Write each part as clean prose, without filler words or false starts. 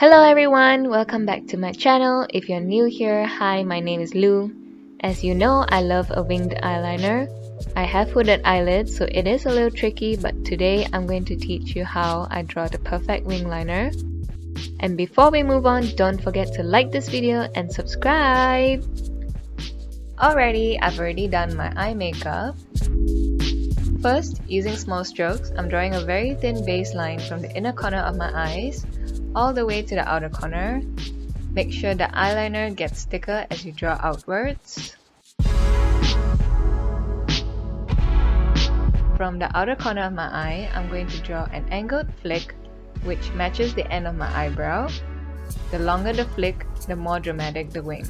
Hello everyone, welcome back to my channel. If you're new here, hi, my name is Lu. As you know, I love a winged eyeliner. I have hooded eyelids, so it is a little tricky, but today I'm going to teach you how I draw the perfect wing liner. And before we move on, don't forget to like this video and subscribe! Alrighty, I've already done my eye makeup. First, using small strokes, I'm drawing a very thin base line from the inner corner of my eyes all the way to the outer corner. Make sure the eyeliner gets thicker as you draw outwards. From the outer corner of my eye, I'm going to draw an angled flick which matches the end of my eyebrow. The longer the flick, the more dramatic the wing.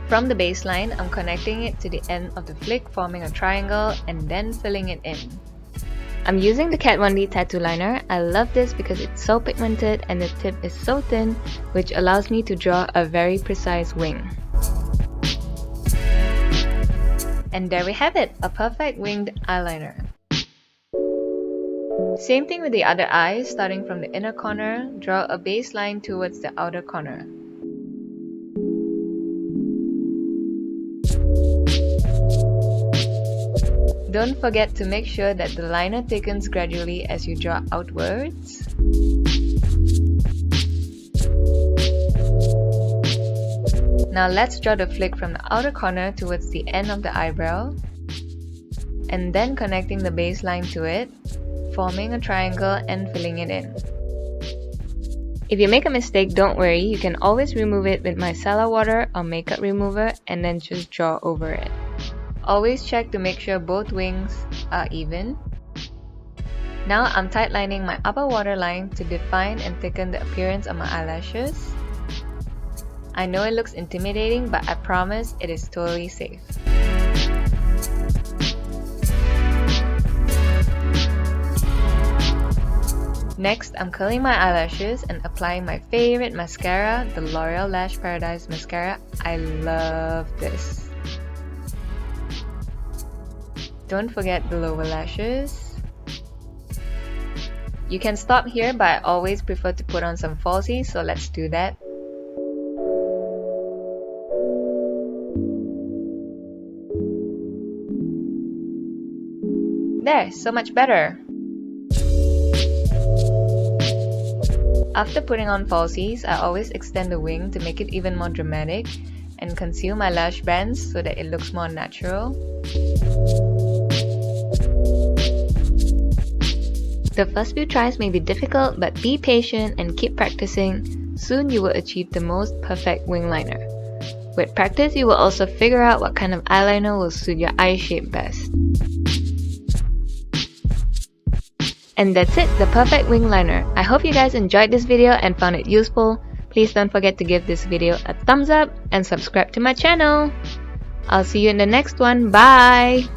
From the baseline, I'm connecting it to the end of the flick, forming a triangle and then filling it in. I'm using the Kat Von D tattoo liner. I love this because it's so pigmented and the tip is so thin, which allows me to draw a very precise wing. And there we have it, a perfect winged eyeliner. Same thing with the other eye, starting from the inner corner, draw a baseline towards the outer corner. Don't forget to make sure that the liner thickens gradually as you draw outwards. Now let's draw the flick from the outer corner towards the end of the eyebrow, and then connecting the baseline to it, forming a triangle and filling it in. If you make a mistake, don't worry, you can always remove it with micellar water or makeup remover and then just draw over it. Always check to make sure both wings are even. Now I'm tightlining my upper waterline to define and thicken the appearance of my eyelashes. I know it looks intimidating, but I promise it is totally safe. Next, I'm curling my eyelashes and applying my favorite mascara, the L'Oreal Lash Paradise Mascara. I love this. Don't forget the lower lashes. You can stop here, but I always prefer to put on some falsies, so let's do that. There, so much better. After putting on falsies, I always extend the wing to make it even more dramatic and conceal my lash bands so that it looks more natural. The first few tries may be difficult, but be patient and keep practicing. Soon you will achieve the most perfect wing liner. With practice, you will also figure out what kind of eyeliner will suit your eye shape best. And that's it, the perfect wing liner. I hope you guys enjoyed this video and found it useful. Please don't forget to give this video a thumbs up and subscribe to my channel. I'll see you in the next one. Bye!